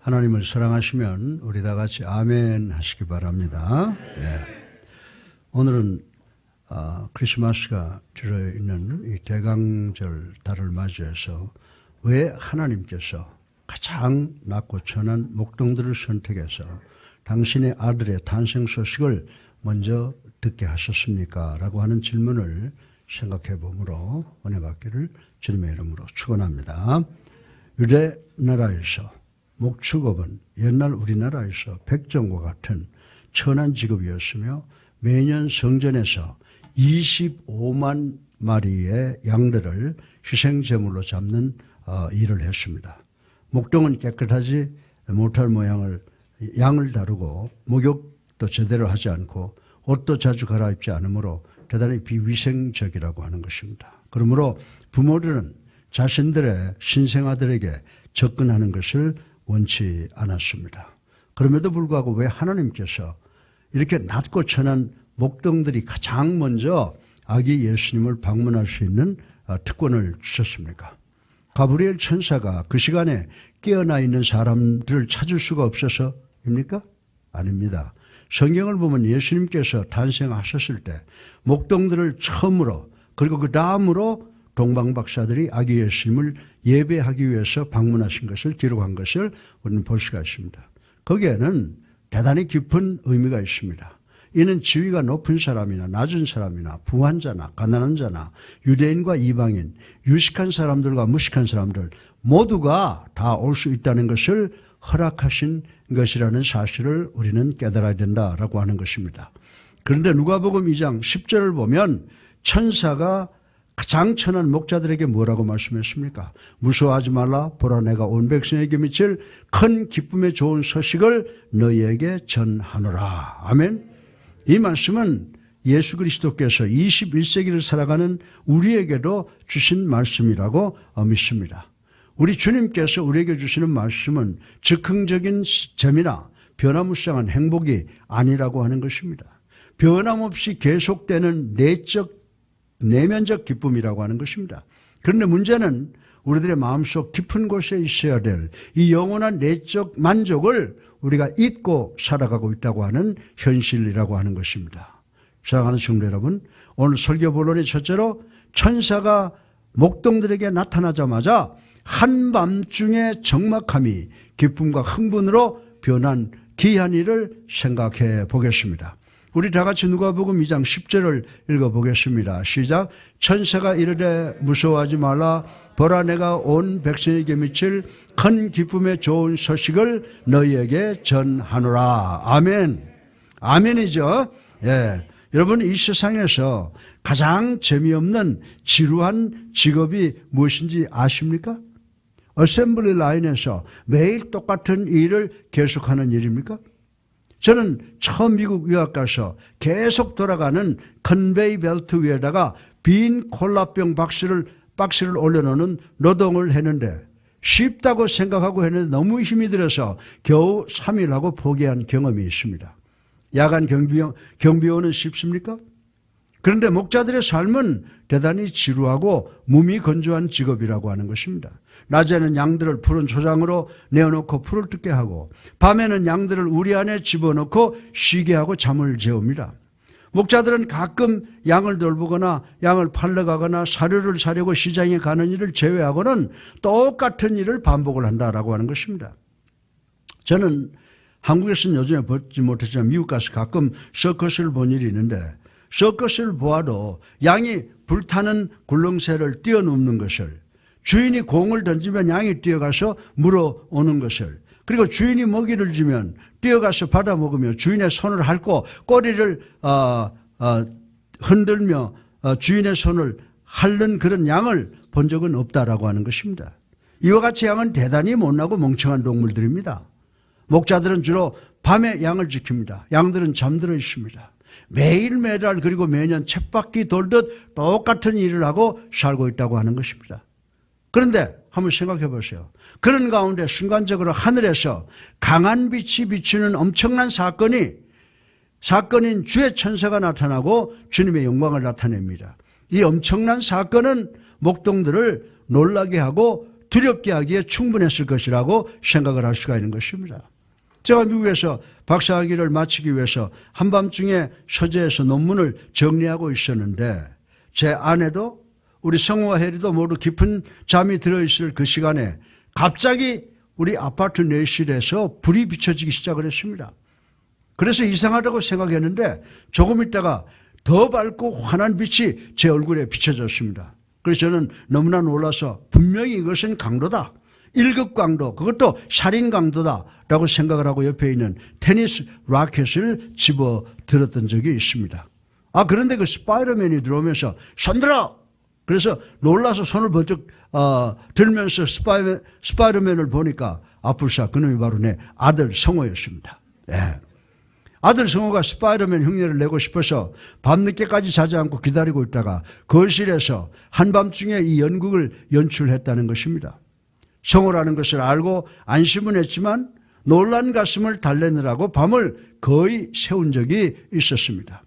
하나님을 사랑하시면 우리 다 같이 아멘 하시기 바랍니다. 네. 오늘은 크리스마스가 들어있는 이 대강절 달을 맞이해서 왜 하나님께서 가장 낮고 천한 목동들을 선택해서 당신의 아들의 탄생 소식을 먼저 듣게 하셨습니까? 라고 하는 질문을 생각해 보므로 은혜 받기를 주님의 이름으로 축원합니다. 유대 나라에서 목축업은 옛날 우리나라에서 백정과 같은 천한 직업이었으며 매년 성전에서 25만 마리의 양들을 희생제물로 잡는 일을 했습니다. 목동은 깨끗하지 못할 양을 다루고 목욕도 제대로 하지 않고 옷도 자주 갈아입지 않으므로 대단히 비위생적이라고 하는 것입니다. 그러므로 부모들은 자신들의 신생아들에게 접근하는 것을 원치 않았습니다. 그럼에도 불구하고 왜 하나님께서 이렇게 낮고 천한 목동들이 가장 먼저 아기 예수님을 방문할 수 있는 특권을 주셨습니까? 가브리엘 천사가 그 시간에 깨어나 있는 사람들을 찾을 수가 없어서입니까? 아닙니다. 성경을 보면 예수님께서 탄생하셨을 때 목동들을 처음으로 그리고 그 다음으로 동방박사들이 아기 예수님을 예배하기 위해서 방문하신 것을 기록한 것을 우리는 볼 수가 있습니다. 거기에는 대단히 깊은 의미가 있습니다. 이는 지위가 높은 사람이나 낮은 사람이나 부한 자나 가난한 자나 유대인과 이방인, 유식한 사람들과 무식한 사람들 모두가 다 올 수 있다는 것을 허락하신 것이라는 사실을 우리는 깨달아야 된다라고 하는 것입니다. 그런데 누가복음 2장 10절을 보면 천사가 가장 천한 목자들에게 뭐라고 말씀했습니까? 무서워하지 말라. 보라 내가 온 백성에게 미칠 큰 기쁨의 좋은 소식을 너희에게 전하노라. 아멘. 이 말씀은 예수 그리스도께서 21세기를 살아가는 우리에게도 주신 말씀이라고 믿습니다. 우리 주님께서 우리에게 주시는 말씀은 즉흥적인 재미나 변화무쌍한 행복이 아니라고 하는 것입니다. 변함없이 계속되는 내면적 기쁨이라고 하는 것입니다. 그런데 문제는 우리들의 마음속 깊은 곳에 있어야 될 이 영원한 내적 만족을 우리가 잊고 살아가고 있다고 하는 현실이라고 하는 것입니다. 사랑하는 성도 여러분, 오늘 설교 본론의 첫째로 천사가 목동들에게 나타나자마자 한밤중의 적막함이 기쁨과 흥분으로 변한 기이한 일을 생각해 보겠습니다. 우리 다 같이 누가복음 2장 10절을 읽어보겠습니다. 시작. 천사가 이르되 무서워하지 말라. 보라 내가 온 백성에게 미칠 큰 기쁨의 좋은 소식을 너희에게 전하노라. 아멘. 아멘이죠. 예. 여러분 이 세상에서 가장 재미없는 지루한 직업이 무엇인지 아십니까? 어셈블리 라인에서 매일 똑같은 일을 계속하는 일입니까? 저는 처음 미국 유학 가서 계속 돌아가는 컨베이 벨트 위에다가 빈 콜라병 박스를 올려놓는 노동을 했는데 쉽다고 생각하고 했는데 너무 힘이 들어서 겨우 3일 하고 포기한 경험이 있습니다. 야간 경비원은 쉽습니까? 그런데 목자들의 삶은 대단히 지루하고 몸이 건조한 직업이라고 하는 것입니다. 낮에는 양들을 푸른 초장으로 내어놓고 풀을 뜯게 하고 밤에는 양들을 우리 안에 집어넣고 쉬게 하고 잠을 재웁니다. 목자들은 가끔 양을 돌보거나 양을 팔러 가거나 사료를 사려고 시장에 가는 일을 제외하고는 똑같은 일을 반복을 한다라고 하는 것입니다. 저는 한국에서는 요즘에 보지 못했지만 미국 가서 가끔 서커스를 본 일이 있는데 서커스를 보아도 양이 불타는 굴렁쇠를 뛰어넘는 것을, 주인이 공을 던지면 양이 뛰어가서 물어오는 것을, 그리고 주인이 먹이를 주면 뛰어가서 받아 먹으며 주인의 손을 핥고 꼬리를 흔들며 주인의 손을 핥는 그런 양을 본 적은 없다라고 하는 것입니다. 이와 같이 양은 대단히 못나고 멍청한 동물들입니다. 목자들은 주로 밤에 양을 지킵니다. 양들은 잠들어 있습니다. 매일매일 그리고 매년 쳇바퀴 돌듯 똑같은 일을 하고 살고 있다고 하는 것입니다. 그런데 한번 생각해 보세요. 그런 가운데 순간적으로 하늘에서 강한 빛이 비추는 엄청난 사건인 주의 천사가 나타나고 주님의 영광을 나타냅니다. 이 엄청난 사건은 목동들을 놀라게 하고 두렵게 하기에 충분했을 것이라고 생각을 할 수가 있는 것입니다. 제가 미국에서 박사학위를 마치기 위해서 한밤중에 서재에서 논문을 정리하고 있었는데 제 아내도 우리 성우와 혜리도 모두 깊은 잠이 들어있을 그 시간에 갑자기 우리 아파트 내실에서 불이 비춰지기 시작을 했습니다. 그래서 이상하다고 생각했는데 조금 있다가 더 밝고 환한 빛이 제 얼굴에 비춰졌습니다. 그래서 저는 너무나 놀라서 분명히 이것은 강도다. 1급 강도, 그것도 살인 강도다 라고 생각을 하고 옆에 있는 테니스 라켓을 집어 들었던 적이 있습니다. 그런데 그 스파이더맨이 들어오면서 손 들어! 그래서 놀라서 손을 번쩍 들면서 스파이더맨을 보니까 아뿔싸 그놈이 바로 내 아들 성호였습니다. 예. 아들 성호가 스파이더맨 흉내를 내고 싶어서 밤늦게까지 자지 않고 기다리고 있다가 거실에서 한밤중에 이 연극을 연출했다는 것입니다. 성호라는 것을 알고 안심은 했지만 놀란 가슴을 달래느라고 밤을 거의 새운 적이 있었습니다.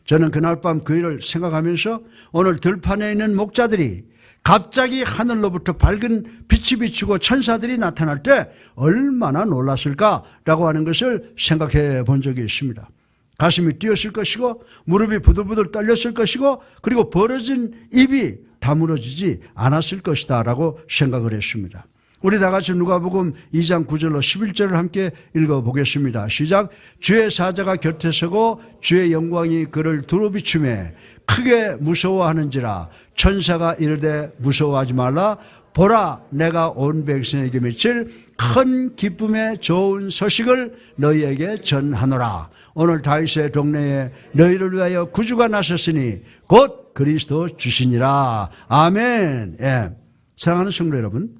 저는 그날 밤 그 일을 생각하면서 오늘 들판에 있는 목자들이 갑자기 하늘로부터 밝은 빛이 비추고 천사들이 나타날 때 얼마나 놀랐을까라고 하는 것을 생각해 본 적이 있습니다. 가슴이 뛰었을 것이고 무릎이 부들부들 떨렸을 것이고 그리고 벌어진 입이 다물어지지 않았을 것이다 라고 생각을 했습니다. 우리 다 같이 누가복음 2장 9절로 11절을 함께 읽어보겠습니다. 시작. 주의 사자가 곁에 서고 주의 영광이 그를 두루비추매 크게 무서워하는지라 천사가 이르되 무서워하지 말라 보라 내가 온 백성에게 미칠 큰 기쁨의 좋은 소식을 너희에게 전하노라. 오늘 다윗의 동네에 너희를 위하여 구주가 나셨으니 곧 그리스도 주시니라. 아멘. 예. 사랑하는 성도 여러분,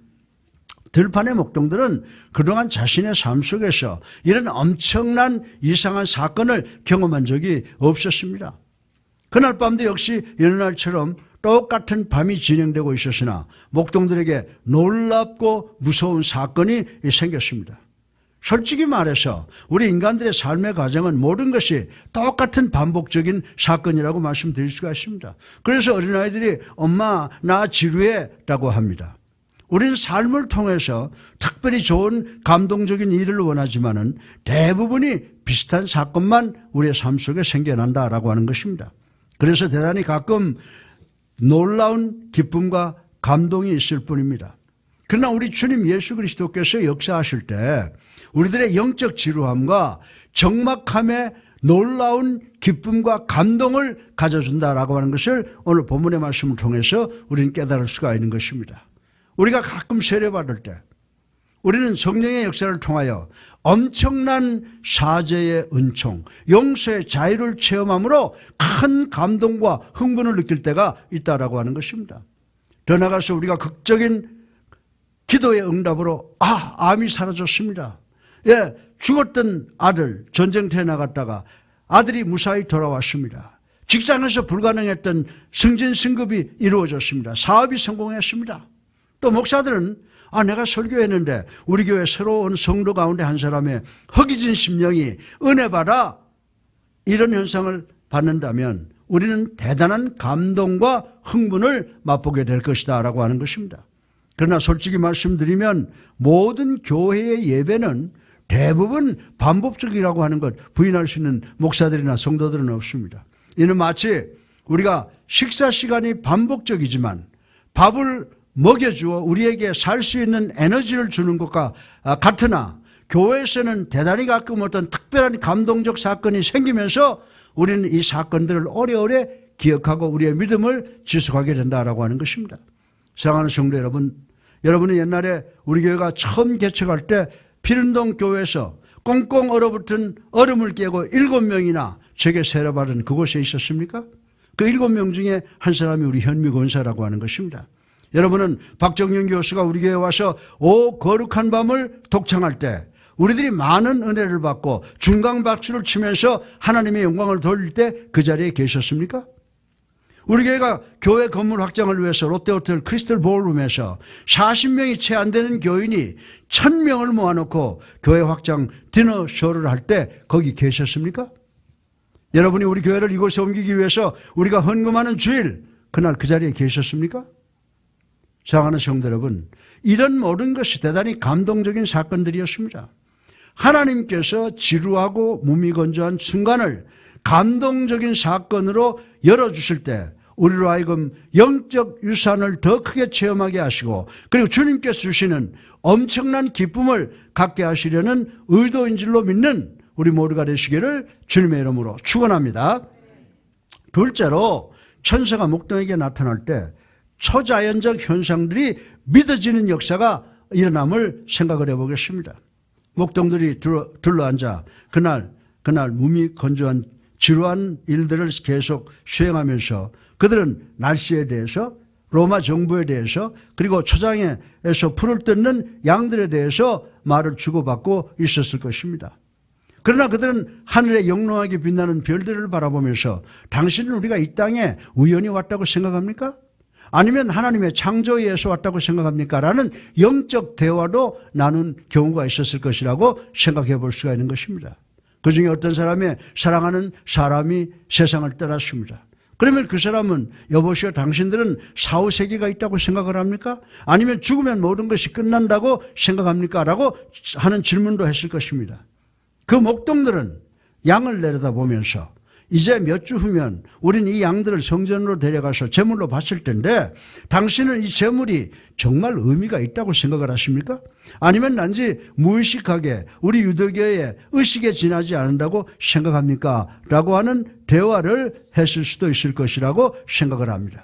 들판의 목동들은 그동안 자신의 삶 속에서 이런 엄청난 이상한 사건을 경험한 적이 없었습니다. 그날 밤도 역시 여느 날처럼 똑같은 밤이 진행되고 있었으나 목동들에게 놀랍고 무서운 사건이 생겼습니다. 솔직히 말해서 우리 인간들의 삶의 과정은 모든 것이 똑같은 반복적인 사건이라고 말씀드릴 수가 있습니다. 그래서 어린아이들이 엄마 나 지루해 라고 합니다. 우리는 삶을 통해서 특별히 좋은 감동적인 일을 원하지만은 대부분이 비슷한 사건만 우리의 삶 속에 생겨난다라고 하는 것입니다. 그래서 대단히 가끔 놀라운 기쁨과 감동이 있을 뿐입니다. 그러나 우리 주님 예수 그리스도께서 역사하실 때 우리들의 영적 지루함과 적막함에 놀라운 기쁨과 감동을 가져준다라고 하는 것을 오늘 본문의 말씀을 통해서 우리는 깨달을 수가 있는 것입니다. 우리가 가끔 세례받을 때 우리는 성령의 역사를 통하여 엄청난 사죄의 은총, 용서의 자유를 체험함으로 큰 감동과 흥분을 느낄 때가 있다라고 하는 것입니다. 더 나아가서 우리가 극적인 기도의 응답으로 암이 사라졌습니다. 예, 죽었던 아들 전쟁터에 나갔다가 아들이 무사히 돌아왔습니다. 직장에서 불가능했던 승진 승급이 이루어졌습니다. 사업이 성공했습니다. 또 목사들은 내가 설교했는데 우리 교회 새로운 성도 가운데 한 사람의 허기진 심령이 은혜 받아 이런 현상을 받는다면 우리는 대단한 감동과 흥분을 맛보게 될 것이다 라고 하는 것입니다. 그러나 솔직히 말씀드리면 모든 교회의 예배는 대부분 반복적이라고 하는 것 부인할 수 있는 목사들이나 성도들은 없습니다. 이는 마치 우리가 식사 시간이 반복적이지만 밥을 먹여주어 우리에게 살 수 있는 에너지를 주는 것과 같으나 교회에서는 대단히 가끔 어떤 특별한 감동적 사건이 생기면서 우리는 이 사건들을 오래오래 기억하고 우리의 믿음을 지속하게 된다라고 하는 것입니다. 사랑하는 성도 여러분, 여러분은 옛날에 우리 교회가 처음 개척할 때 피른동 교회에서 꽁꽁 얼어붙은 얼음을 깨고 7명이나 제게 세례받은 그곳에 있었습니까? 그 7명 중에 한 사람이 우리 현미 권사라고 하는 것입니다. 여러분은 박정윤 교수가 우리 교회에 와서 오 거룩한 밤을 독창할 때 우리들이 많은 은혜를 받고 중강박수를 치면서 하나님의 영광을 돌릴 때 그 자리에 계셨습니까? 우리 교회가 교회 건물 확장을 위해서 롯데호텔 크리스털 볼룸에서 40명이 채 안 되는 교인이 1000명을 모아놓고 교회 확장 디너쇼를 할 때 거기 계셨습니까? 여러분이 우리 교회를 이곳에 옮기기 위해서 우리가 헌금하는 주일 그날 그 자리에 계셨습니까? 사랑하는 성도 여러분, 이런 모든 것이 대단히 감동적인 사건들이었습니다. 하나님께서 지루하고 무미건조한 순간을 감동적인 사건으로 열어주실 때 우리로 하여금 영적 유산을 더 크게 체험하게 하시고 그리고 주님께서 주시는 엄청난 기쁨을 갖게 하시려는 의도인 줄로 믿는 우리 모두가 되시기를 주님의 이름으로 축원합니다. 둘째로 천사가 목동에게 나타날 때 초자연적 현상들이 믿어지는 역사가 일어남을 생각을 해보겠습니다. 목동들이 둘러앉아 그날 무미건조한 지루한 일들을 계속 수행하면서 그들은 날씨에 대해서 로마 정부에 대해서 그리고 초장에서 풀을 뜯는 양들에 대해서 말을 주고받고 있었을 것입니다. 그러나 그들은 하늘에 영롱하게 빛나는 별들을 바라보면서 당신은 우리가 이 땅에 우연히 왔다고 생각합니까? 아니면 하나님의 창조에 의해서 왔다고 생각합니까? 라는 영적 대화도 나눈 경우가 있었을 것이라고 생각해 볼 수가 있는 것입니다. 그중에 어떤 사람의 사랑하는 사람이 세상을 떠났습니다. 그러면 그 사람은 여보시오 당신들은 4, 5세기가 있다고 생각을 합니까? 아니면 죽으면 모든 것이 끝난다고 생각합니까? 라고 하는 질문도 했을 것입니다. 그 목동들은 양을 내려다보면서 이제 몇 주 후면 우린 이 양들을 성전으로 데려가서 제물로 바칠 텐데 당신은 이 제물이 정말 의미가 있다고 생각을 하십니까? 아니면 단지 무의식하게 우리 유대교의 의식에 지나지 않는다고 생각합니까? 라고 하는 대화를 했을 수도 있을 것이라고 생각을 합니다.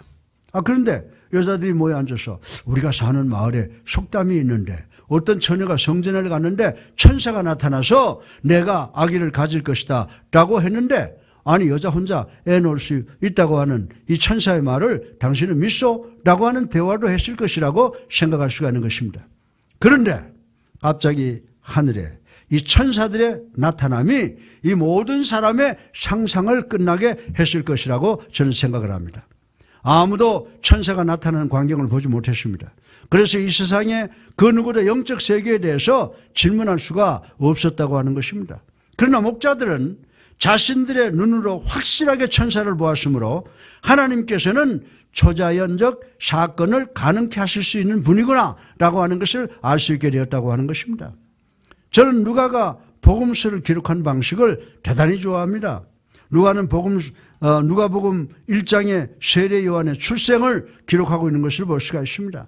그런데 여자들이 모여 앉아서 우리가 사는 마을에 속담이 있는데 어떤 처녀가 성전을 갔는데 천사가 나타나서 내가 아기를 가질 것이다 라고 했는데 아니 여자 혼자 애 놓을 수 있다고 하는 이 천사의 말을 당신은 믿소? 라고 하는 대화도 했을 것이라고 생각할 수가 있는 것입니다. 그런데 갑자기 하늘에 이 천사들의 나타남이 이 모든 사람의 상상을 끝나게 했을 것이라고 저는 생각을 합니다. 아무도 천사가 나타나는 광경을 보지 못했습니다. 그래서 이 세상에 그 누구도 영적 세계에 대해서 질문할 수가 없었다고 하는 것입니다. 그러나 목자들은 자신들의 눈으로 확실하게 천사를 보았으므로 하나님께서는 초자연적 사건을 가능케 하실 수 있는 분이구나 라고 하는 것을 알 수 있게 되었다고 하는 것입니다. 저는 누가가 복음서를 기록한 방식을 대단히 좋아합니다. 누가복음 1장의 세례 요한의 출생을 기록하고 있는 것을 볼 수가 있습니다.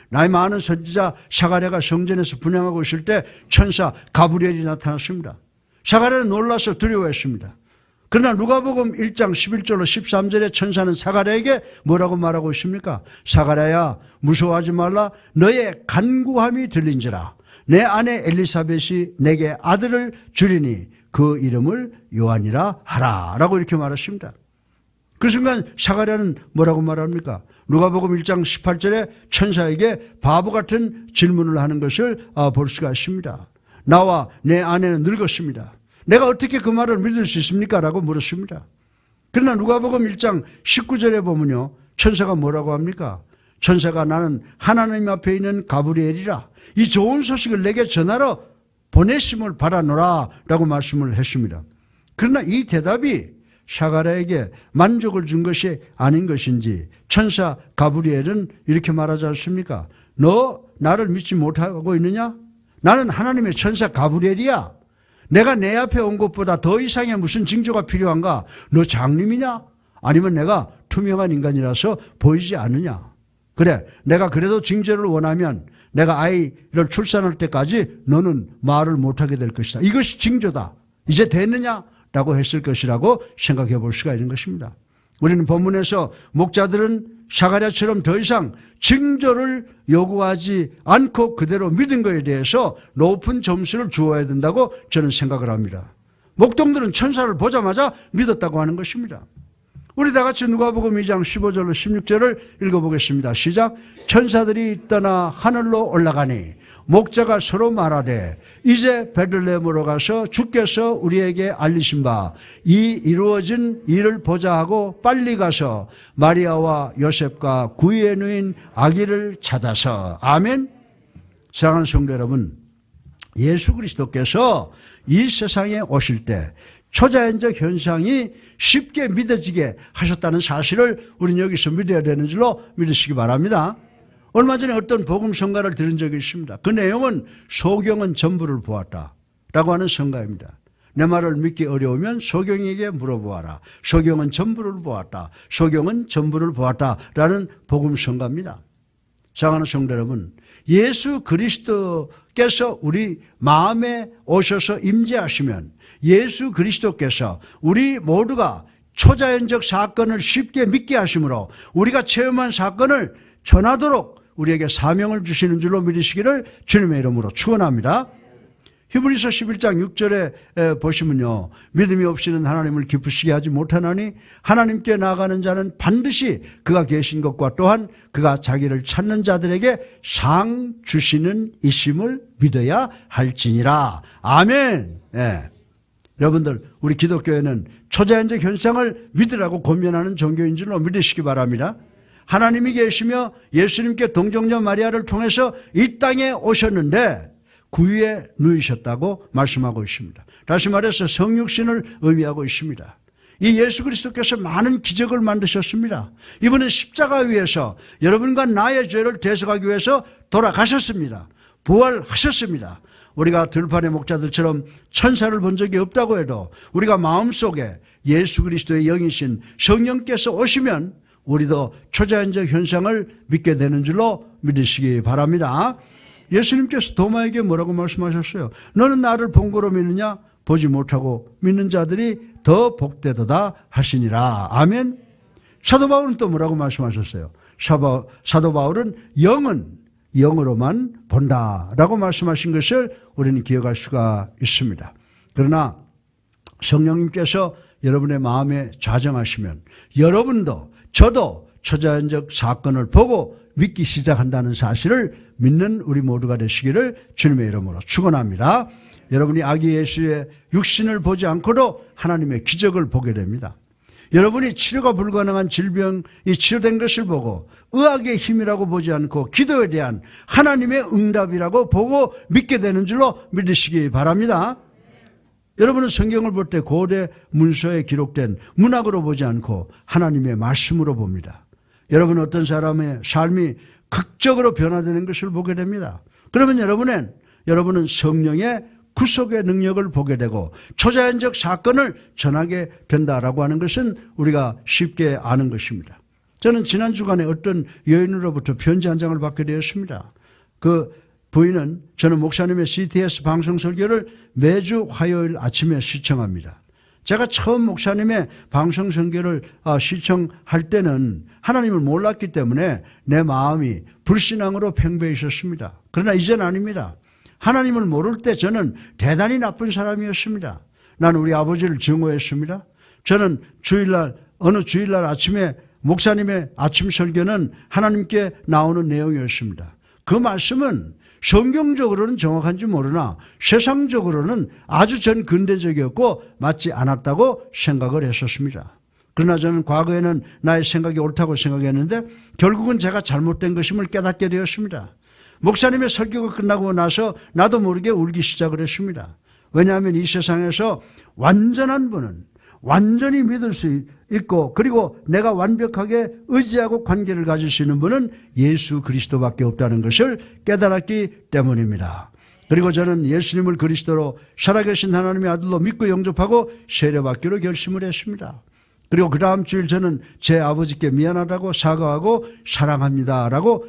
나이 많은 선지자 사가랴가 성전에서 분향하고 있을 때 천사 가브리엘이 나타났습니다. 사가랴는 놀라서 두려워했습니다. 그러나 누가복음 1장 11절로 13절에 천사는 사가랴에게 뭐라고 말하고 있습니까? 사가랴야 무서워하지 말라. 너의 간구함이 들린지라. 내 아내 엘리사벳이 내게 아들을 주리니 그 이름을 요한이라 하라 라고 이렇게 말했습니다. 그 순간 사가랴는 뭐라고 말합니까? 누가복음 1장 18절에 천사에게 바보 같은 질문을 하는 것을 볼 수가 있습니다. 나와 내 아내는 늙었습니다. 내가 어떻게 그 말을 믿을 수 있습니까? 라고 물었습니다. 그러나 누가복음 1장 19절에 보면요. 천사가 뭐라고 합니까? 천사가 나는 하나님 앞에 있는 가브리엘이라 이 좋은 소식을 내게 전하러 보내심을 바라노라 라고 말씀을 했습니다. 그러나 이 대답이 사가랴에게 만족을 준 것이 아닌 것인지 천사 가브리엘은 이렇게 말하지 않습니까? 너 나를 믿지 못하고 있느냐? 나는 하나님의 천사 가브리엘이야. 내가 내 앞에 온 것보다 더 이상의 무슨 징조가 필요한가? 너 장님이냐? 아니면 내가 투명한 인간이라서 보이지 않느냐? 그래, 내가 그래도 징조를 원하면 내가 아이를 출산할 때까지 너는 말을 못하게 될 것이다. 이것이 징조다. 이제 됐느냐? 라고 했을 것이라고 생각해 볼 수가 있는 것입니다. 우리는 본문에서 목자들은 사가랴처럼 더 이상 징조를 요구하지 않고 그대로 믿은 것에 대해서 높은 점수를 주어야 된다고 저는 생각을 합니다. 목동들은 천사를 보자마자 믿었다고 하는 것입니다. 우리 다 같이 누가복음 2장 15절로 16절을 읽어보겠습니다. 시작. 천사들이 떠나 하늘로 올라가니 목자가 서로 말하되 이제 베들레헴으로 가서 주께서 우리에게 알리신 바 이 이루어진 일을 보자 하고 빨리 가서 마리아와 요셉과 구이에 누인 아기를 찾아서 아멘. 사랑하는 성도 여러분, 예수 그리스도께서 이 세상에 오실 때 초자연적 현상이 쉽게 믿어지게 하셨다는 사실을 우리는 여기서 믿어야 되는 줄로 믿으시기 바랍니다. 얼마 전에 어떤 복음 성가를 들은 적이 있습니다. 그 내용은 소경은 전부를 보았다라고 하는 성가입니다. 내 말을 믿기 어려우면 소경에게 물어보아라. 소경은 전부를 보았다. 소경은 전부를 보았다라는 복음 성가입니다. 사랑하는 성도 여러분, 예수 그리스도께서 우리 마음에 오셔서 임재하시면 예수 그리스도께서 우리 모두가 초자연적 사건을 쉽게 믿게 하심으로 우리가 체험한 사건을 전하도록 우리에게 사명을 주시는 줄로 믿으시기를 주님의 이름으로 축원합니다. 히브리서 11장 6절에 보시면요, 믿음이 없이는 하나님을 기쁘시게 하지 못하나니 하나님께 나아가는 자는 반드시 그가 계신 것과 또한 그가 자기를 찾는 자들에게 상 주시는 이심을 믿어야 할지니라. 아멘. 예. 여러분들, 우리 기독교회는 초자연적 현상을 믿으라고 권면하는 종교인 줄로 믿으시기 바랍니다. 하나님이 계시며 예수님께 동정녀 마리아를 통해서 이 땅에 오셨는데 구유에 누이셨다고 말씀하고 있습니다. 다시 말해서 성육신을 의미하고 있습니다. 이 예수 그리스도께서 많은 기적을 만드셨습니다. 이분은 십자가 위에서 여러분과 나의 죄를 대속하기 위해서 돌아가셨습니다. 부활하셨습니다. 우리가 들판의 목자들처럼 천사를 본 적이 없다고 해도 우리가 마음속에 예수 그리스도의 영이신 성령께서 오시면 우리도 초자연적 현상을 믿게 되는 줄로 믿으시기 바랍니다. 예수님께서 도마에게 뭐라고 말씀하셨어요? 너는 나를 본 거로 믿느냐? 보지 못하고 믿는 자들이 더 복되도다 하시니라. 아멘. 사도 바울은 또 뭐라고 말씀하셨어요? 사도 바울은 영은 영으로만 본다라고 말씀하신 것을 우리는 기억할 수가 있습니다. 그러나 성령님께서 여러분의 마음에 좌정하시면 여러분도 저도 초자연적 사건을 보고 믿기 시작한다는 사실을 믿는 우리 모두가 되시기를 주님의 이름으로 축원합니다. 여러분이 아기 예수의 육신을 보지 않고도 하나님의 기적을 보게 됩니다. 여러분이 치료가 불가능한 질병이 치료된 것을 보고 의학의 힘이라고 보지 않고 기도에 대한 하나님의 응답이라고 보고 믿게 되는 줄로 믿으시기 바랍니다. 여러분은 성경을 볼 때 고대 문서에 기록된 문학으로 보지 않고 하나님의 말씀으로 봅니다. 여러분 어떤 사람의 삶이 극적으로 변화되는 것을 보게 됩니다. 그러면 여러분은 성령의 구속의 능력을 보게 되고 초자연적 사건을 전하게 된다라고 하는 것은 우리가 쉽게 아는 것입니다. 저는 지난 주간에 어떤 여인으로부터 편지 한 장을 받게 되었습니다. 그 부인은 저는 목사님의 CTS 방송 설교를 매주 화요일 아침에 시청합니다. 제가 처음 목사님의 방송 설교를 시청할 때는 하나님을 몰랐기 때문에 내 마음이 불신앙으로 팽배해 있었습니다. 그러나 이제는 아닙니다. 하나님을 모를 때 저는 대단히 나쁜 사람이었습니다. 나는 우리 아버지를 증오했습니다. 저는 어느 주일날 아침에 목사님의 아침 설교는 하나님께 나오는 내용이었습니다. 그 말씀은 성경적으로는 정확한지 모르나 세상적으로는 아주 전 근대적이었고 맞지 않았다고 생각을 했었습니다. 그러나 저는 과거에는 나의 생각이 옳다고 생각했는데 결국은 제가 잘못된 것임을 깨닫게 되었습니다. 목사님의 설교가 끝나고 나서 나도 모르게 울기 시작을 했습니다. 왜냐하면 이 세상에서 완전한 분은 완전히 믿을 수 있고 그리고 내가 완벽하게 의지하고 관계를 가질 수 있는 분은 예수 그리스도밖에 없다는 것을 깨달았기 때문입니다. 그리고 저는 예수님을 그리스도로 살아계신 하나님의 아들로 믿고 영접하고 세례받기로 결심을 했습니다. 그리고 그 다음 주일 저는 제 아버지께 미안하다고 사과하고 사랑합니다라고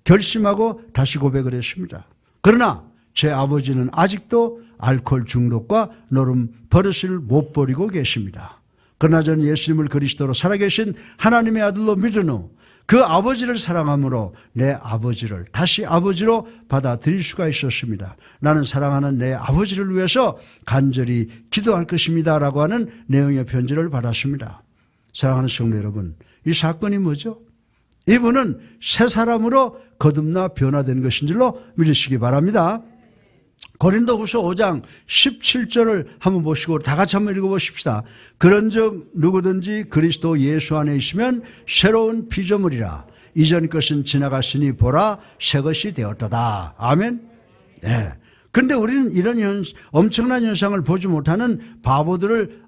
결심하고 다시 고백을 했습니다. 그러나 제 아버지는 아직도 알코올 중독과 노름 버릇을 못 버리고 계십니다. 그러나 저는 예수님을 그리스도로 살아계신 하나님의 아들로 믿은 후 그 아버지를 사랑함으로 내 아버지를 다시 아버지로 받아들일 수가 있었습니다. 나는 사랑하는 내 아버지를 위해서 간절히 기도할 것입니다 라고 하는 내용의 편지를 받았습니다. 사랑하는 성도 여러분, 이 사건이 뭐죠? 이분은 새 사람으로 거듭나 변화된 것인 줄로 믿으시기 바랍니다. 고린도후서 5장 17절을 한번 보시고 다 같이 한번 읽어보십시다. 그런즉 누구든지 그리스도 예수 안에 있으면 새로운 피조물이라. 이전 것은 지나갔으니 보라 새 것이 되었도다. 아멘. 네. 그런데 우리는 이런 엄청난 현상을 보지 못하는 바보들을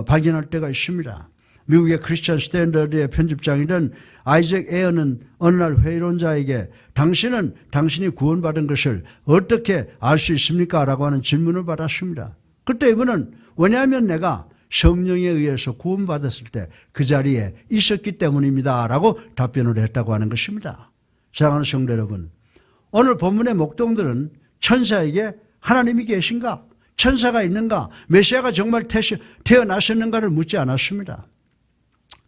발견할 때가 있습니다. 미국의 크리스천 스탠더드의 편집장이던 아이잭 에어는 어느 날 회의론자에게 당신은 당신이 구원받은 것을 어떻게 알 수 있습니까? 라고 하는 질문을 받았습니다. 그때 이분은 왜냐하면 내가 성령에 의해서 구원받았을 때 그 자리에 있었기 때문입니다. 라고 답변을 했다고 하는 것입니다. 사랑하는 성도 여러분, 오늘 본문의 목동들은 천사에게 하나님이 계신가? 천사가 있는가? 메시아가 정말 태어나셨는가를 묻지 않았습니다.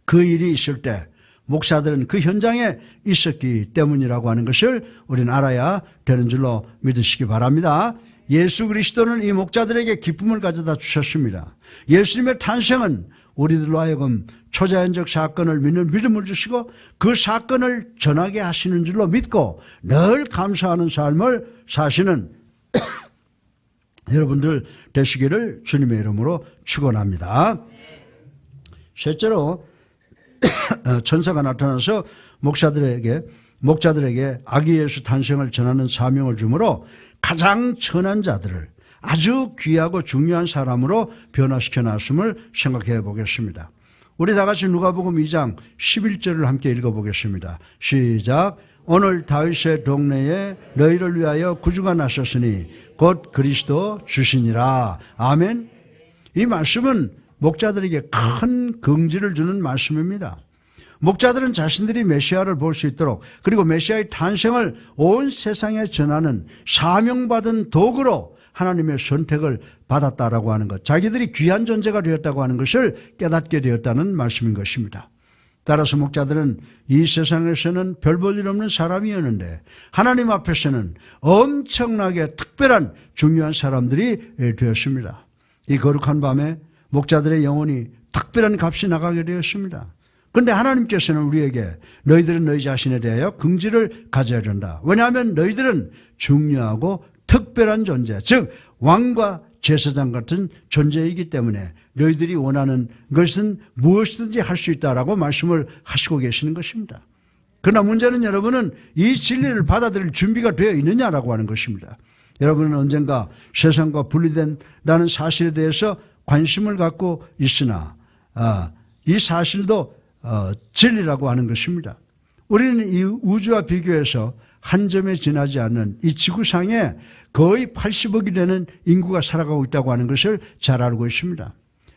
그 일이 있을 때 목사들은 그 현장에 있었기 때문이라고 하는 것을 우리는 알아야 되는 줄로 믿으시기 바랍니다. 예수 그리스도는 이 목자들에게 기쁨을 가져다 주셨습니다. 예수님의 탄생은 우리들로 하여금 초자연적 사건을 믿는 믿음을 주시고 그 사건을 전하게 하시는 줄로 믿고 늘 감사하는 삶을 사시는 여러분들 되시기를 주님의 이름으로 축원합니다. 셋째로 천사가 나타나서 목자들에게 아기 예수 탄생을 전하는 사명을 주므로 가장 천한 자들을 아주 귀하고 중요한 사람으로 변화시켜 놨음을 생각해 보겠습니다. 우리 다 같이 누가복음 2장 11절을 함께 읽어보겠습니다. 시작. 오늘 다윗의 동네에 너희를 위하여 구주가 나셨으니 곧 그리스도 주시니라. 아멘. 이 말씀은 목자들에게 큰 긍지를 주는 말씀입니다. 목자들은 자신들이 메시아를 볼 수 있도록 그리고 메시아의 탄생을 온 세상에 전하는 사명받은 도구로 하나님의 선택을 받았다라고 하는 것, 자기들이 귀한 존재가 되었다고 하는 것을 깨닫게 되었다는 말씀인 것입니다. 따라서 목자들은 이 세상에서는 별 볼 일 없는 사람이었는데 하나님 앞에서는 엄청나게 특별한 중요한 사람들이 되었습니다. 이 거룩한 밤에 목자들의 영혼이 특별한 값이 나가게 되었습니다. 그런데 하나님께서는 우리에게 너희들은 너희 자신에 대하여 긍지를 가져야 된다. 왜냐하면 너희들은 중요하고 특별한 존재, 즉 왕과 제사장 같은 존재이기 때문에 너희들이 원하는 것은 무엇이든지 할 수 있다라고 말씀을 하시고 계시는 것입니다. 그러나 문제는 여러분은 이 진리를 받아들일 준비가 되어 있느냐라고 하는 것입니다. 여러분은 언젠가 세상과 분리된다는 사실에 대해서 관심을 갖고 있으나 이 사실도 진리라고 하는 것입니다. 우리는 이 우주와 비교해서 한 점에 지나지 않는 이 지구상에 거의 80억이 되는 인구가 살아가고 있다고 하는 것을 잘 알고 있습니다.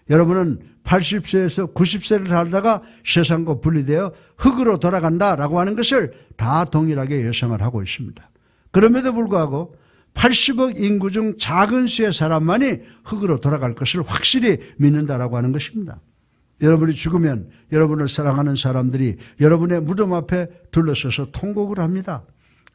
여러분은 80세에서 90세를 살다가 세상과 분리되어 흙으로 돌아간다라고 하는 것을 다 동일하게 예상을 하고 있습니다. 그럼에도 불구하고 80억 인구 중 작은 수의 사람만이 흙으로 돌아갈 것을 확실히 믿는다라고 하는 것입니다. 여러분이 죽으면 여러분을 사랑하는 사람들이 여러분의 무덤 앞에 둘러서서 통곡을 합니다.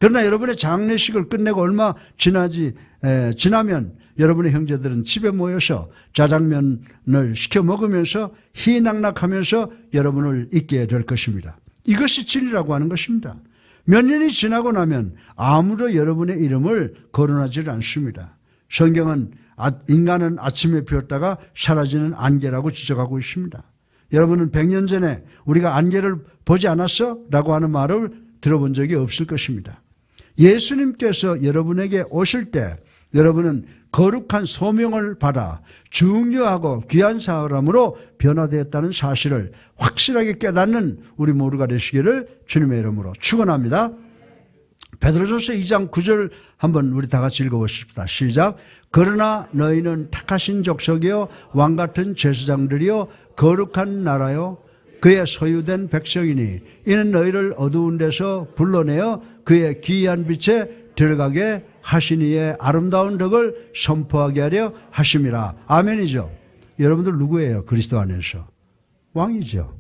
그러나 여러분의 장례식을 끝내고 얼마 지나면 여러분의 형제들은 집에 모여서 짜장면을 시켜 먹으면서 희낙낙하면서 여러분을 잊게 될 것입니다. 이것이 진리라고 하는 것입니다. 몇 년이 지나고 나면 아무도 여러분의 이름을 거론하지 않습니다. 성경은 인간은 아침에 피었다가 사라지는 안개라고 지적하고 있습니다. 여러분은 100년 전에 우리가 안개를 보지 않았어? 라고 하는 말을 들어본 적이 없을 것입니다. 예수님께서 여러분에게 오실 때 여러분은 거룩한 소명을 받아 중요하고 귀한 사람으로 변화되었다는 사실을 확실하게 깨닫는 우리 모두가 되시기를 주님의 이름으로 축원합니다. 베드로전서 2장 9절 한번 우리 다 같이 읽어보십시다. 시작. 그러나 너희는 택하신 족속이요 왕같은 제사장들이요 거룩한 나라요 그의 소유된 백성이니 이는 너희를 어두운 데서 불러내어 그의 기이한 빛에 들어가게 하시니의 아름다운 덕을 선포하게 하려 하심이라. 아멘이죠. 여러분들 누구예요? 그리스도 안에서 왕이죠.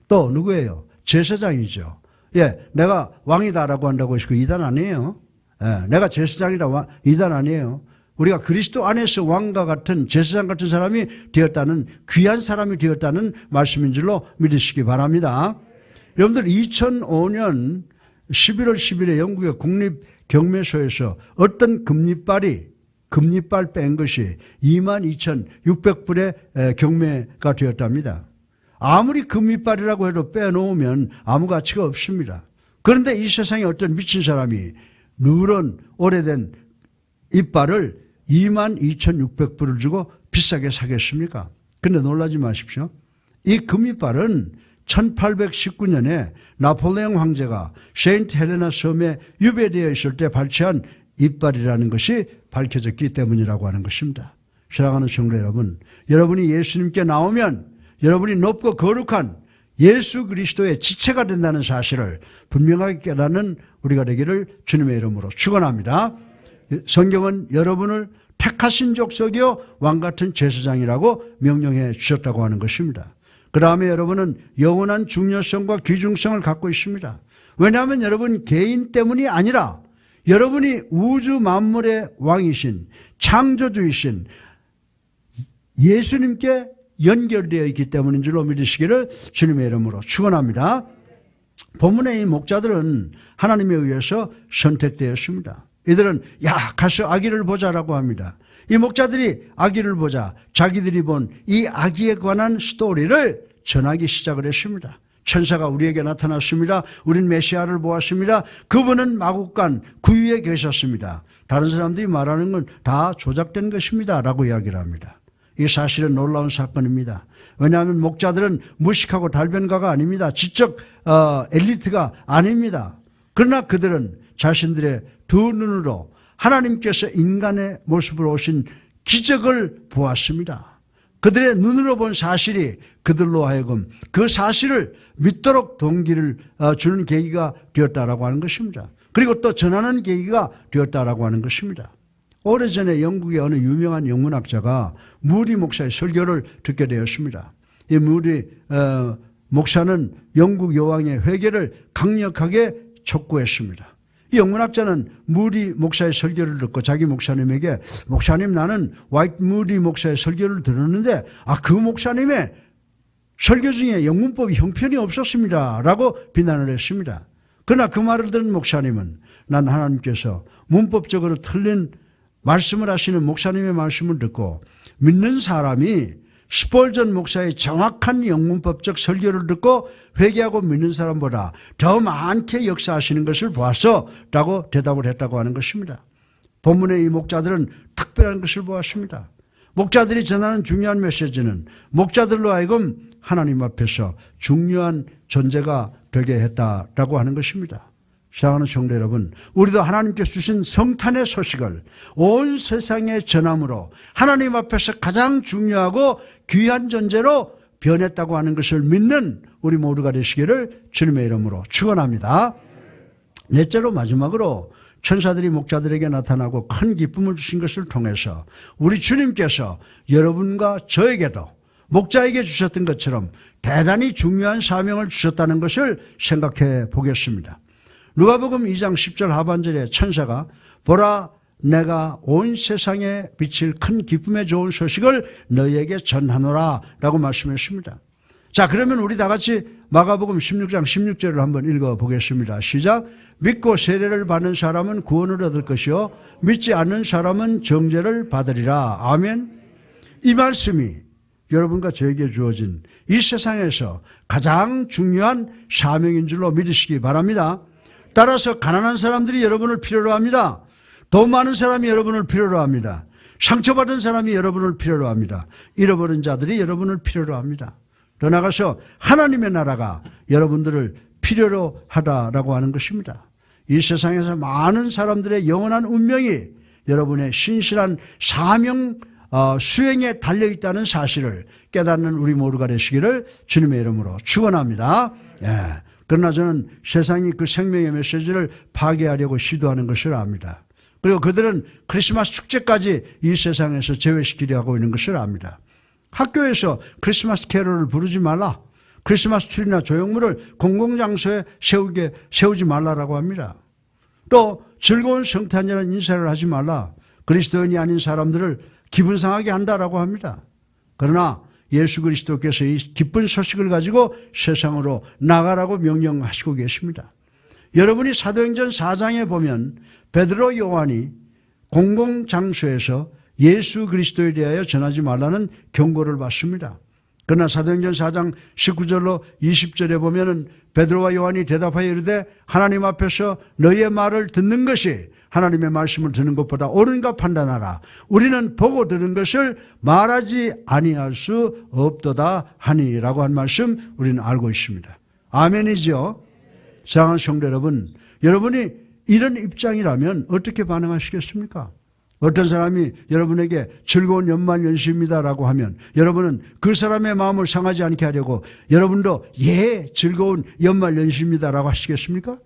또 누구예요? 제사장이죠. 예, 내가 왕이다라고 한다고 해서 그 이단 아니에요. 예, 내가 제사장이다 이단 아니에요. 우리가 그리스도 안에서 왕과 같은 제사장 같은 사람이 되었다는 귀한 사람이 되었다는 말씀인 줄로 믿으시기 바랍니다. 여러분들 2005년 11월 10일에 영국의 국립경매소에서 어떤 금리빨 뺀 것이 22,600불의 경매가 되었답니다. 아무리 금리빨이라고 해도 빼놓으면 아무 가치가 없습니다. 그런데 이 세상에 어떤 미친 사람이 누런 오래된 이빨을 22,600불을 주고 비싸게 사겠습니까? 근데 놀라지 마십시오. 이 금이빨은 1819년에 나폴레옹 황제가 세인트 헬레나 섬에 유배되어 있을 때 발치한 이빨이라는 것이 밝혀졌기 때문이라고 하는 것입니다. 사랑하는 성도 여러분, 여러분이 예수님께 나오면 여러분이 높고 거룩한 예수 그리스도의 지체가 된다는 사실을 분명하게 깨닫는 우리가 되기를 주님의 이름으로 축원합니다. 성경은 여러분을 택하신 족속이요 왕같은 제사장이라고 명령해 주셨다고 하는 것입니다. 그 다음에 여러분은 영원한 중요성과 귀중성을 갖고 있습니다. 왜냐하면 여러분 개인 때문이 아니라 여러분이 우주 만물의 왕이신 창조주이신 예수님께 연결되어 있기 때문인 줄로 믿으시기를 주님의 이름으로 축원합니다. 본문의 이 목자들은 하나님에 의해서 선택되었습니다. 이들은 가서 아기를 보자라고 합니다. 이 목자들이 아기를 보자 자기들이 본 이 아기에 관한 스토리를 전하기 시작을 했습니다. 천사가 우리에게 나타났습니다. 우린 메시아를 보았습니다. 그분은 마국간 구유에 계셨습니다. 다른 사람들이 말하는 건 다 조작된 것입니다 라고 이야기를 합니다. 이 사실은 놀라운 사건입니다. 왜냐하면 목자들은 무식하고 달변가가 아닙니다. 지적 엘리트가 아닙니다. 그러나 그들은 자신들의 두 눈으로 하나님께서 인간의 모습으로 오신 기적을 보았습니다. 그들의 눈으로 본 사실이 그들로 하여금 그 사실을 믿도록 동기를 주는 계기가 되었다라고 하는 것입니다. 그리고 또 전하는 계기가 되었다라고 하는 것입니다. 오래전에 영국의 어느 유명한 영문학자가 무디 목사의 설교를 듣게 되었습니다. 이 무디 목사는 영국 여왕의 회개를 강력하게 촉구했습니다. 이 영문학자는 무디 목사의 설교를 듣고 자기 목사님에게 목사님 나는 화이트 무디 목사의 설교를 들었는데 그 목사님의 설교 중에 영문법이 형편이 없었습니다 라고 비난을 했습니다. 그러나 그 말을 들은 목사님은 난 하나님께서 문법적으로 틀린 말씀을 하시는 목사님의 말씀을 듣고 믿는 사람이 스폴전 목사의 정확한 영문법적 설교를 듣고 회개하고 믿는 사람보다 더 많게 역사하시는 것을 보았어 라고 대답을 했다고 하는 것입니다. 본문의 이 목자들은 특별한 것을 보았습니다. 목자들이 전하는 중요한 메시지는 목자들로 하여금 하나님 앞에서 중요한 존재가 되게 했다라고 하는 것입니다. 사랑하는 성도 여러분, 우리도 하나님께서 주신 성탄의 소식을 온 세상에 전함으로 하나님 앞에서 가장 중요하고 귀한 존재로 변했다고 하는 것을 믿는 우리 모두가 되시기를 주님의 이름으로 축원합니다. 넷째로 마지막으로 천사들이 목자들에게 나타나고 큰 기쁨을 주신 것을 통해서 우리 주님께서 여러분과 저에게도 목자에게 주셨던 것처럼 대단히 중요한 사명을 주셨다는 것을 생각해 보겠습니다. 누가복음 2장 10절 하반절에 천사가 보라 내가 온 세상에 비칠 큰 기쁨에 좋은 소식을 너희에게 전하노라 라고 말씀했습니다. 자, 그러면 우리 다 같이 마가복음 16장 16절을 한번 읽어보겠습니다. 시작. 믿고 세례를 받는 사람은 구원을 얻을 것이요 믿지 않는 사람은 정죄를 받으리라. 아멘. 이 말씀이 여러분과 저에게 주어진 이 세상에서 가장 중요한 사명인 줄로 믿으시기 바랍니다. 따라서 가난한 사람들이 여러분을 필요로 합니다. 돈 많은 사람이 여러분을 필요로 합니다. 상처받은 사람이 여러분을 필요로 합니다. 잃어버린 자들이 여러분을 필요로 합니다. 더 나아가서 하나님의 나라가 여러분들을 필요로 하다라고 하는 것입니다. 이 세상에서 많은 사람들의 영원한 운명이 여러분의 신실한 사명 수행에 달려있다는 사실을 깨닫는 우리 모두가 되시기를 주님의 이름으로 축원합니다. 그러나 저는 세상이 그 생명의 메시지를 파괴하려고 시도하는 것을 압니다. 그리고 그들은 크리스마스 축제까지 이 세상에서 제외시키려 하고 있는 것을 압니다. 학교에서 크리스마스 캐롤을 부르지 말라. 크리스마스 트리나 조형물을 공공장소에 세우지 말라라고 합니다. 또 즐거운 성탄절은 인사를 하지 말라. 그리스도인이 아닌 사람들을 기분 상하게 한다라고 합니다. 그러나 예수 그리스도께서 이 기쁜 소식을 가지고 세상으로 나가라고 명령하시고 계십니다. 여러분이 사도행전 4장에 보면 베드로 요한이 공공장소에서 예수 그리스도에 대하여 전하지 말라는 경고를 받습니다. 그러나 사도행전 4장 19절로 20절에 보면은 베드로와 요한이 대답하여 이르되 하나님 앞에서 너희의 말을 듣는 것이 하나님의 말씀을 듣는 것보다 옳은가 판단하라. 우리는 보고 들은 것을 말하지 아니할 수 없도다 하니라고 한 말씀 우리는 알고 있습니다. 아멘이죠. 사랑하는 성도 여러분, 여러분이 이런 입장이라면 어떻게 반응하시겠습니까? 어떤 사람이 여러분에게 즐거운 연말연시입니다라고 하면 여러분은 그 사람의 마음을 상하지 않게 하려고 여러분도 예, 즐거운 연말연시입니다라고 하시겠습니까?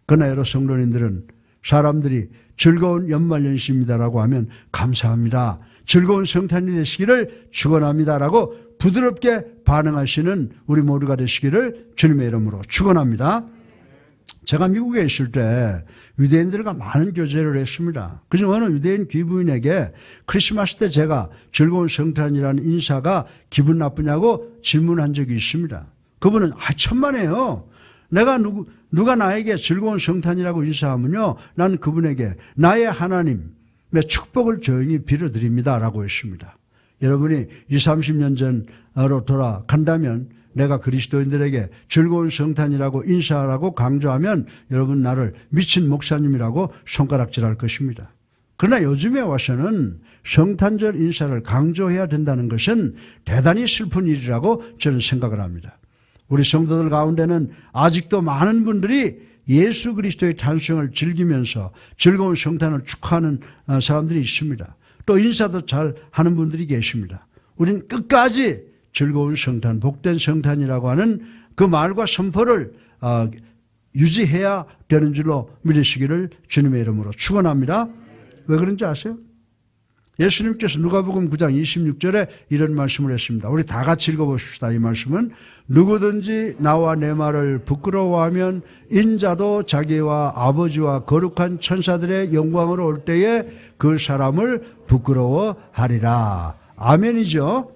그러나 여러 성도님들은 사람들이 즐거운 연말연시입니다라고 하면 감사합니다, 즐거운 성탄이 되시기를 축원합니다라고 부드럽게 반응하시는 우리 모두가 되시기를 주님의 이름으로 축원합니다. 제가 미국에 있을 때 유대인들과 많은 교제를 했습니다. 그래서 어느 유대인 귀부인에게 크리스마스 때 제가 즐거운 성탄이라는 인사가 기분 나쁘냐고 질문한 적이 있습니다. 그분은 천만에요. 내가 누가 나에게 즐거운 성탄이라고 인사하면요, 나는 그분에게 나의 하나님의 축복을 조용히 빌어드립니다라고 했습니다. 여러분이 20, 30년 전으로 돌아간다면 내가 그리스도인들에게 즐거운 성탄이라고 인사하라고 강조하면 여러분 나를 미친 목사님이라고 손가락질할 것입니다. 그러나 요즘에 와서는 성탄절 인사를 강조해야 된다는 것은 대단히 슬픈 일이라고 저는 생각을 합니다. 우리 성도들 가운데는 아직도 많은 분들이 예수 그리스도의 탄생을 즐기면서 즐거운 성탄을 축하하는 사람들이 있습니다. 또 인사도 잘 하는 분들이 계십니다. 우리는 끝까지 즐거운 성탄, 복된 성탄이라고 하는 그 말과 선포를 유지해야 되는 줄로 믿으시기를 주님의 이름으로 축원합니다. 왜 그런지 아세요? 예수님께서 누가복음 9장 26절에 이런 말씀을 했습니다. 우리 다 같이 읽어보십시다. 이 말씀은 누구든지 나와 내 말을 부끄러워하면 인자도 자기와 아버지와 거룩한 천사들의 영광으로 올 때에 그 사람을 부끄러워하리라. 아멘이죠.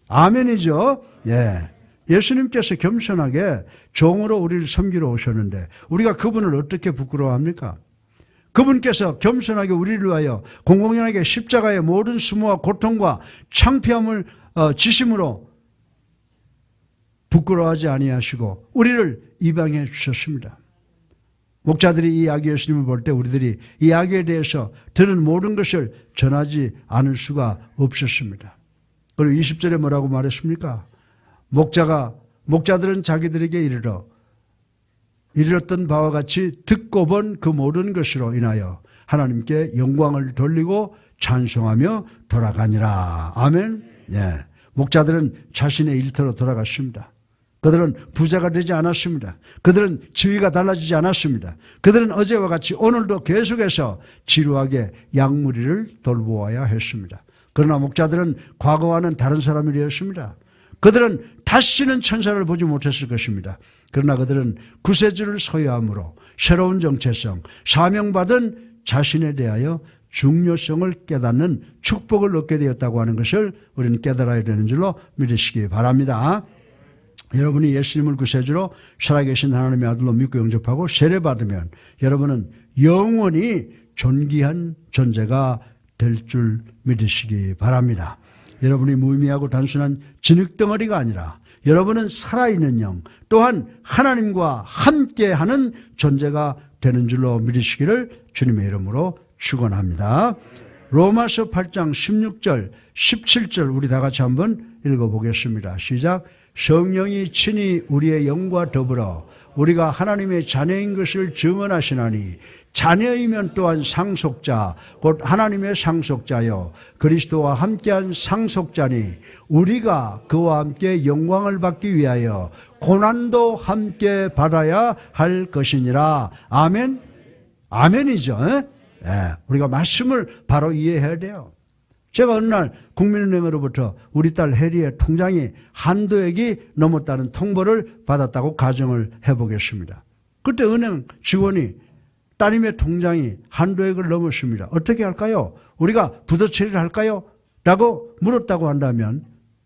아멘이죠. 예. 예수님께서 겸손하게 종으로 우리를 섬기러 오셨는데 우리가 그분을 어떻게 부끄러워합니까? 그분께서 겸손하게 우리를 위하여 공공연하게 십자가의 모든 수모와 고통과 창피함을 지심으로 부끄러워하지 아니하시고 우리를 입양해 주셨습니다. 목자들이 이 아기 예수님을 볼 때 우리들이 이 아기에 대해서 들은 모든 것을 전하지 않을 수가 없었습니다. 그리고 20절에 뭐라고 말했습니까? 목자들은 자기들에게 이르렀던 바와 같이 듣고 본 그 모든 것으로 인하여 하나님께 영광을 돌리고 찬송하며 돌아가니라. 아멘. 예. 목자들은 자신의 일터로 돌아갔습니다. 그들은 부자가 되지 않았습니다. 그들은 지위가 달라지지 않았습니다. 그들은 어제와 같이 오늘도 계속해서 지루하게 양무리를 돌보아야 했습니다. 그러나 목자들은 과거와는 다른 사람이 되었습니다. 그들은 다시는 천사를 보지 못했을 것입니다. 그러나 그들은 구세주를 소유함으로 새로운 정체성, 사명받은 자신에 대하여 중요성을 깨닫는 축복을 얻게 되었다고 하는 것을 우리는 깨달아야 되는 줄로 믿으시기 바랍니다. 여러분이 예수님을 구세주로 살아계신 하나님의 아들로 믿고 영접하고 세례받으면 여러분은 영원히 존귀한 존재가 될 줄 믿으시기 바랍니다. 여러분이 무의미하고 단순한 진흙덩어리가 아니라 여러분은 살아있는 영, 또한 하나님과 함께하는 존재가 되는 줄로 믿으시기를 주님의 이름으로 축원합니다. 로마서 8장 16절, 17절 우리 다 같이 한번 읽어보겠습니다. 시작. 성령이 친히 우리의 영과 더불어 우리가 하나님의 자녀인 것을 증언하시나니 자녀이면 또한 상속자 곧 하나님의 상속자요 그리스도와 함께한 상속자니 우리가 그와 함께 영광을 받기 위하여 고난도 함께 받아야 할 것이니라. 아멘. 아멘이죠. 예, 우리가 말씀을 바로 이해해야 돼요. 제가 어느 날 국민은행으로부터 우리 딸 해리의 통장이 한도액이 넘었다는 통보를 받았다고 가정을 해보겠습니다. 그때 은행 직원이 따님의 통장이 한도액을 넘었습니다. 어떻게 할까요? 우리가 부도 처리를 할까요? 라고 물었다고 한다면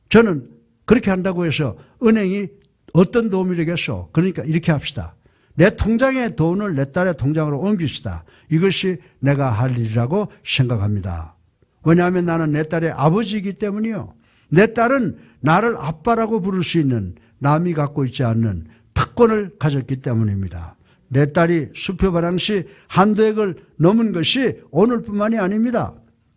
저는 그렇게 한다고 해서 은행이 어떤 도움이 되겠어? 그러니까 이렇게 합시다. 내 통장의 돈을 내 딸의 통장으로 옮깁시다. 이것이 내가 할 일이라고 생각합니다. 왜냐하면 나는 내 딸의 아버지이기 때문이요. 내 딸은 나를 아빠라고 부를 수 있는 남이 갖고 있지 않는 특권을 가졌기 때문입니다. 내 딸이 수표바랑시 한도액을 넘은 것이 오늘뿐만이 아닙니다.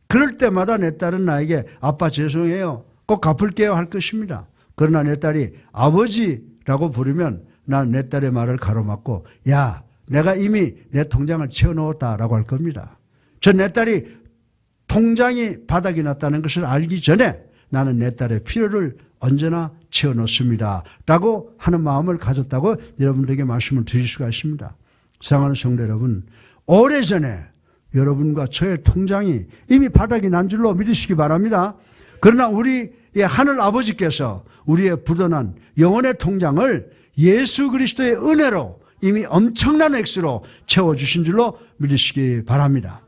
그럴 때마다 내 딸은 나에게 아빠 죄송해요. 꼭 갚을게요 할 것입니다. 그러나 내 딸이 아버지라고 부르면 난 내 딸의 말을 가로막고 야 내가 이미 내 통장을 채워넣었다라고 할 겁니다. 전 내 딸이 통장이 바닥이 났다는 것을 알기 전에 나는 내 딸의 필요를 언제나 채워넣습니다. 라고 하는 마음을 가졌다고 여러분들에게 말씀을 드릴 수가 있습니다. 사랑하는 성도 여러분, 오래전에 여러분과 저의 통장이 이미 바닥이 난 줄로 믿으시기 바랍니다. 그러나 우리의 하늘 아버지께서 우리의 부도난 영혼의 통장을 예수 그리스도의 은혜로 이미 엄청난 액수로 채워주신 줄로 믿으시기 바랍니다.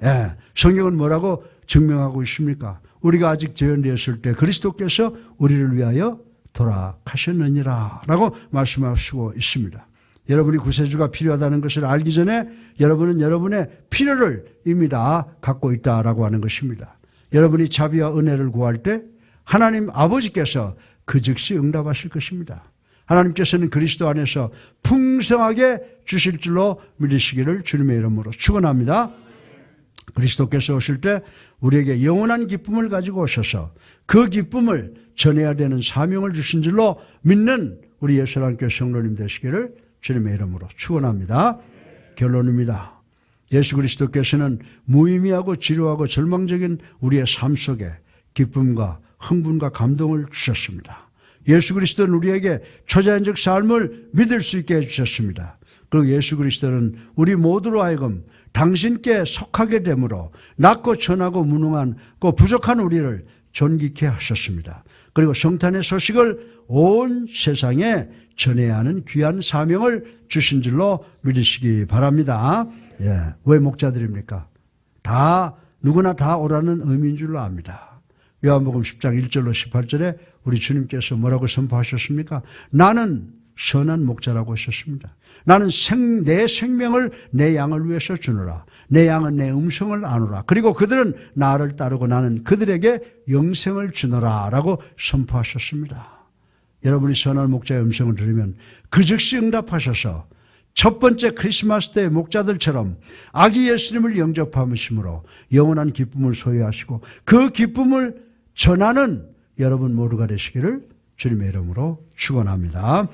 예, 성경은 뭐라고 증명하고 있습니까? 우리가 아직 죄인되었을 때 그리스도께서 우리를 위하여 돌아가셨느니라 라고 말씀하시고 있습니다. 여러분이 구세주가 필요하다는 것을 알기 전에 여러분은 여러분의 필요를 이미 다 갖고 있다라고 하는 것입니다. 여러분이 자비와 은혜를 구할 때 하나님 아버지께서 그 즉시 응답하실 것입니다. 하나님께서는 그리스도 안에서 풍성하게 주실 줄로 믿으시기를 주님의 이름으로 축원합니다. 그리스도께서 오실 때 우리에게 영원한 기쁨을 가지고 오셔서 그 기쁨을 전해야 되는 사명을 주신 줄로 믿는 우리 예수랑교회 성도님 되시기를 주님의 이름으로 축원합니다. 결론입니다. 예수 그리스도께서는 무의미하고 지루하고 절망적인 우리의 삶 속에 기쁨과 흥분과 감동을 주셨습니다. 예수 그리스도는 우리에게 초자연적 삶을 믿을 수 있게 해주셨습니다. 그리고 예수 그리스도는 우리 모두로 하여금 당신께 속하게 되므로 낮고 천하고 무능한 그 부족한 우리를 존귀케 하셨습니다. 그리고 성탄의 소식을 온 세상에 전해야 하는 귀한 사명을 주신 줄로 믿으시기 바랍니다. 예, 왜 목자들입니까? 누구나 다 오라는 의미인 줄로 압니다. 요한복음 10장 1절로 18절에 우리 주님께서 뭐라고 선포하셨습니까? 나는 선한 목자라고 하셨습니다. 나는 내 생명을 내 양을 위해서 주노라. 내 양은 내 음성을 아노라. 그리고 그들은 나를 따르고 나는 그들에게 영생을 주노라 라고 선포하셨습니다. 여러분이 선한 목자의 음성을 들으면 그 즉시 응답하셔서 첫 번째 크리스마스 때 목자들처럼 아기 예수님을 영접하심으로 영원한 기쁨을 소유하시고 그 기쁨을 전하는 여러분 모두가 되시기를 주님의 이름으로 축원합니다.